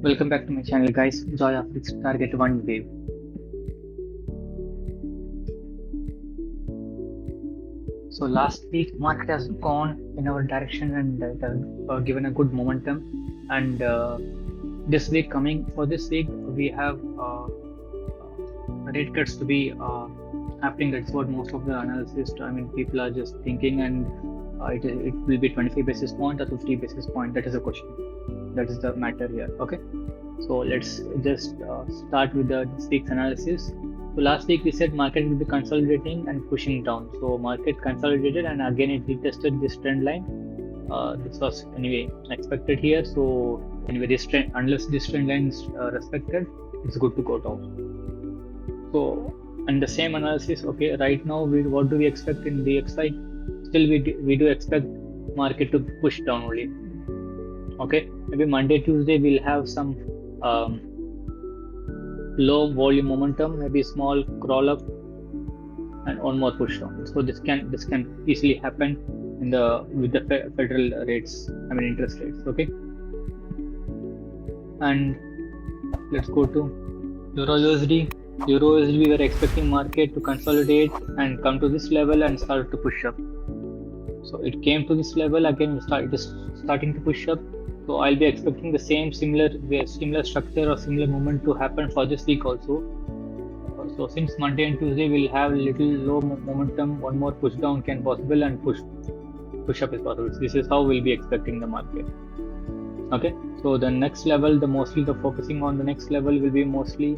Welcome back to my channel, guys. Joy of fixed target one wave. So last week market has gone in our direction and it has given a good momentum. And this week we have rate cuts to be happening. That's what most of the analysis. People are just thinking, and it will be 25 basis point or 50 basis point. That is the question. That is the matter here. Okay. So let's just start with this week's analysis. So last week we said market will be consolidating and pushing down. So market consolidated and again it retested this trend line. This was anyway expected here. So anyway, this trend, unless this trend line is respected, it's good to go down. So and the same analysis. Okay, right now what do we expect in DXY? Still we do expect market to push down only. Okay, maybe Monday, Tuesday we'll have some low volume momentum, maybe small crawl up and one more push down. So this can easily happen with the federal rates, interest rates. Okay, and let's go to EURUSD. EURUSD, we were expecting market to consolidate and come to this level and start to push up. So it came to this level again. It is starting to push up. So I'll be expecting the similar structure or similar movement to happen for this week also. So since Monday and Tuesday we'll have little low momentum, one more push down can possible and push up is possible. So this is how we'll be expecting the market. Okay. So the next level, the focusing on the next level will be mostly,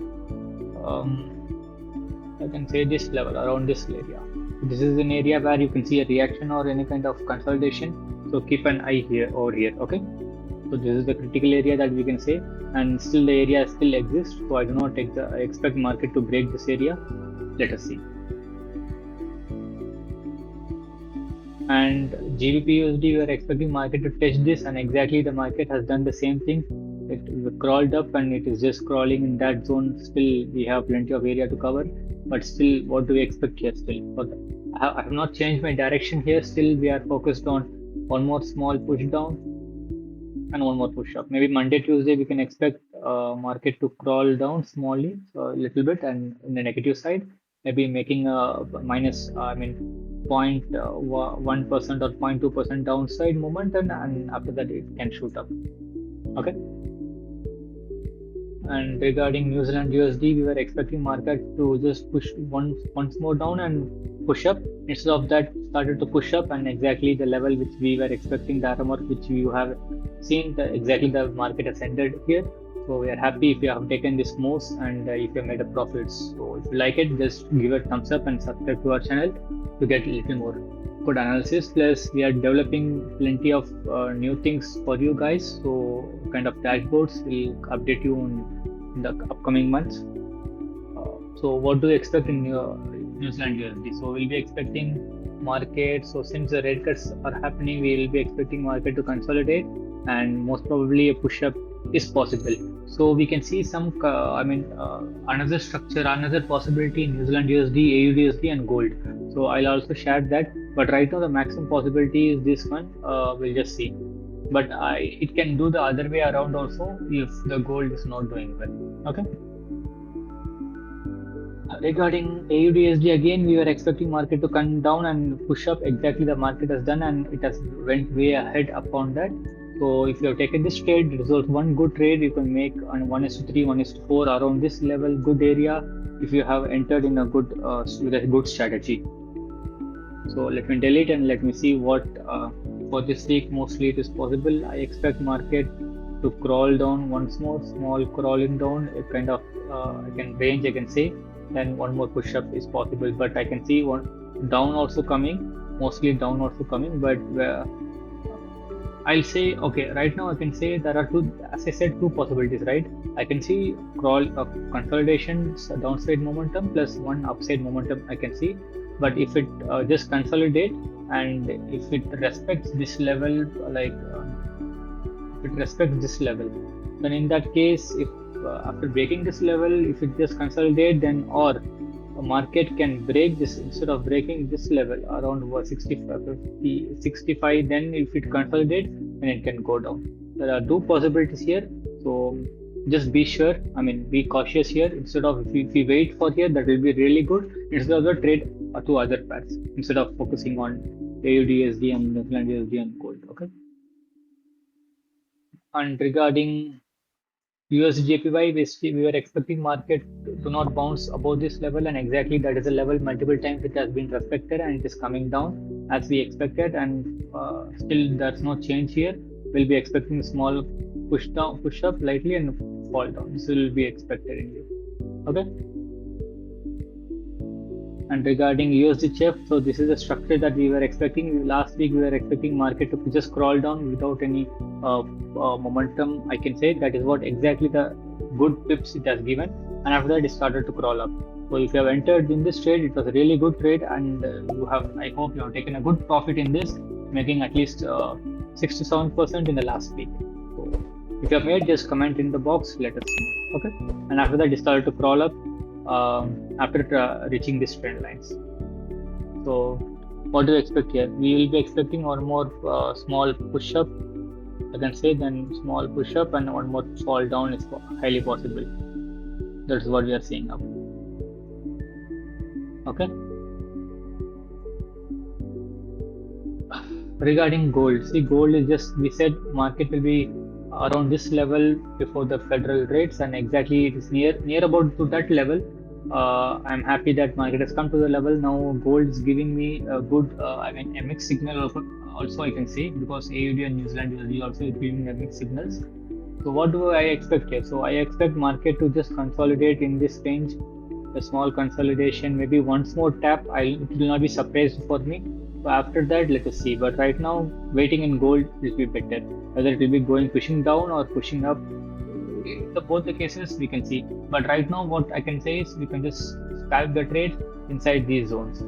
I can say this level, around this area. This is an area where you can see a reaction or any kind of consolidation. So keep an eye over here. Okay. So this is the critical area that we can say, and still the area still exists. So I do not expect market to break this area. Let us see. And GBP/USD, we are expecting market to touch this, and exactly the market has done the same thing. It crawled up and it is just crawling in that zone. Still, we have plenty of area to cover, but still, what do we expect here? I have not changed my direction here. Still, we are focused on one more small push down and one more push up. Maybe Monday, Tuesday, we can expect market to crawl down smallly, so a little bit, and in the negative side, maybe making a minus, 0.1% or 0.2% downside movement, and after that it can shoot up. Okay. And regarding New Zealand USD, we were expecting market to just push once more down and push up. Instead of that, started to push up, and exactly the level which we were expecting, the RMR which you have seen, exactly the market has ended here. So we are happy if you have taken this moves and if you have made a profits. So if you like it, just give a thumbs up and subscribe to our channel to get a little more good analysis. Plus we are developing plenty of new things for you guys. So kind of dashboards will update you in the upcoming months. So what do you expect in New Zealand USD? So we'll be expecting market. So since the rate cuts are happening, we will be expecting market to consolidate, and most probably a push up is possible. So we can see some, another structure, another possibility in New Zealand USD, EURUSD, and gold. So I'll also share that. But right now the maximum possibility is this one. We'll just see. But it can do the other way around also if the gold is not doing well. Okay. Regarding AUDSD, again we were expecting market to come down and push up. Exactly the market has done, and it has went way ahead upon that. So if you have taken this trade, it was one good trade you can make on 1:3, 1:4 around this level, good area. If you have entered in a good with a good strategy. So let me delete and let me see what for this week mostly it is possible. I expect market to crawl down once more, small crawling down, a kind of range I can say. Then one more push up is possible, but I can see one down also coming, mostly down also coming. But I'll say, okay, right now I can say there are two, as I said, two possibilities, right? I can see consolidation, downside momentum plus one upside momentum I can see. But if it just consolidate and if it respects this level, then in that case, if after breaking this level, if it just consolidate, then or a market can break this, instead of breaking this level around 65, then if it consolidate, then it can go down. There are two possibilities here. So just be sure, I mean, be cautious here. Instead of if we wait for here, that will be really good. Instead of the trade to other pairs, instead of focusing on AUDSD and New Zealand USD and gold. Okay. And regarding USJPY, we were expecting market to not bounce above this level, and exactly that is a level multiple times it has been respected and it is coming down as we expected, and still there's no change here. We'll be expecting small push down, push up lightly and fall down. This will be expected in you. Okay. And regarding USD CHF, so this is the structure that we were expecting. Last week we were expecting market to just crawl down without any momentum. I can say that is what exactly the good pips it has given, and after that it started to crawl up. So if you have entered in this trade, it was a really good trade, and you have, I hope you have taken a good profit in this, making at least 6 to 7% in the last week. So if you have made, just comment in the box, let us know. Okay. And after that it started to crawl up after reaching these trend lines. So what do you expect here? We will be expecting one more small push up, I can say, then small push up and one more fall down is highly possible. That's what we are seeing now. Okay. Regarding gold, see, gold is just, we said market will be around this level before the federal rates, and exactly it is near about to that level. I'm happy that market has come to the level now. Gold is giving me a good, I mean, a mixed signal also I can say, because AUD and New Zealand USD also is giving a mixed signals. So what do I expect here? So I expect market to just consolidate in this range, a small consolidation, maybe once more tap. It will not be surprised for me. So after that, let us see. But right now, waiting in gold will be better. Whether it will be going pushing down or pushing up, both the cases we can see. But right now, what I can say is we can just scalp the trade inside these zones.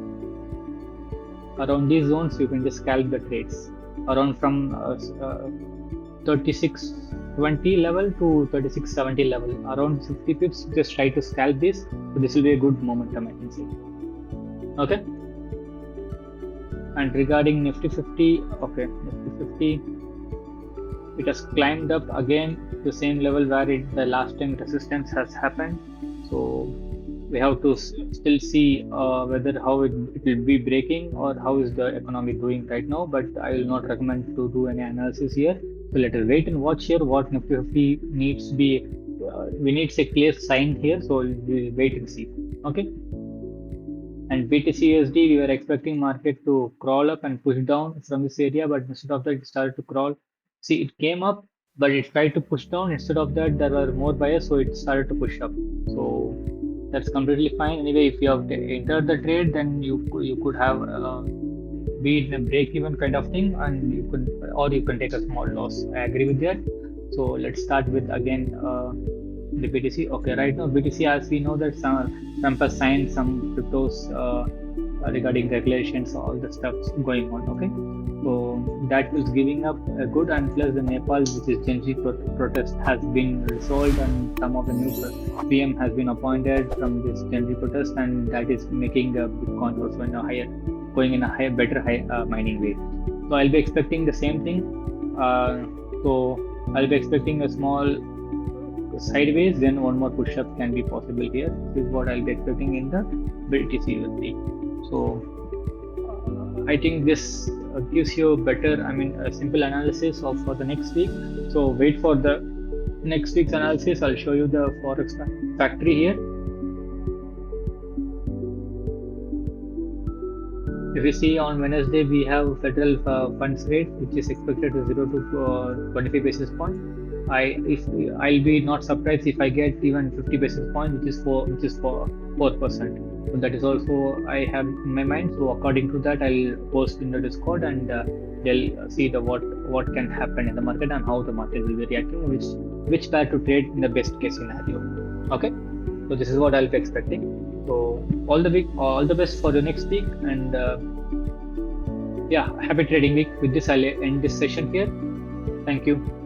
Around these zones, you can just scalp the trades around from 3620 level to 3670 level. Around 50 pips, just try to scalp this. So this will be a good momentum, I can say. Okay. And regarding Nifty 50, okay, Nifty 50, it has climbed up again to the same level where the last time resistance has happened. So we have to still see whether how it will be breaking or how is the economy doing right now. But I will not recommend to do any analysis here. So let us wait and watch here what Nifty 50 needs to be. We need a clear sign here. So we'll wait and see. Okay. And BTC USD, we were expecting market to crawl up and push down from this area, but instead of that, it started to crawl. See, it came up, but it tried to push down. Instead of that, there were more buyers, so it started to push up. So that's completely fine. Anyway, if you have entered the trade, then you could have be in a break-even kind of thing, and you can take a small loss. I agree with that. So let's start with again the BTC. Okay, right now BTC, as we know that Trump has signed some cryptos regarding regulations, all the stuff going on. Okay, so that is giving up a good, and plus the Nepal, which is Gen Z protest, has been resolved, and some of the new PM has been appointed from this Gen Z protest, and that is making the Bitcoin also in a higher, going in a higher, better mining way. So I'll be expecting the same thing. So I'll be expecting a small sideways, then one more push up can be possible here. This is what I'll be expecting in the BTC USD. So I think this gives you better, I mean, a simple analysis for the next week. So wait for the next week's analysis. I'll show you the Forex factory here. If you see, on Wednesday we have federal funds rate, which is expected to 0 to 25 basis points. I'll be not surprised if I get even 50 basis points, which is 4%. So that is also I have in my mind. So according to that, I'll post in the Discord, and they'll see the what can happen in the market and how the market will be reacting, which pair to trade in the best case scenario. Okay, so this is what I'll be expecting. So all the best for the next week, and yeah, happy trading week. With this, I'll end this session here. Thank you.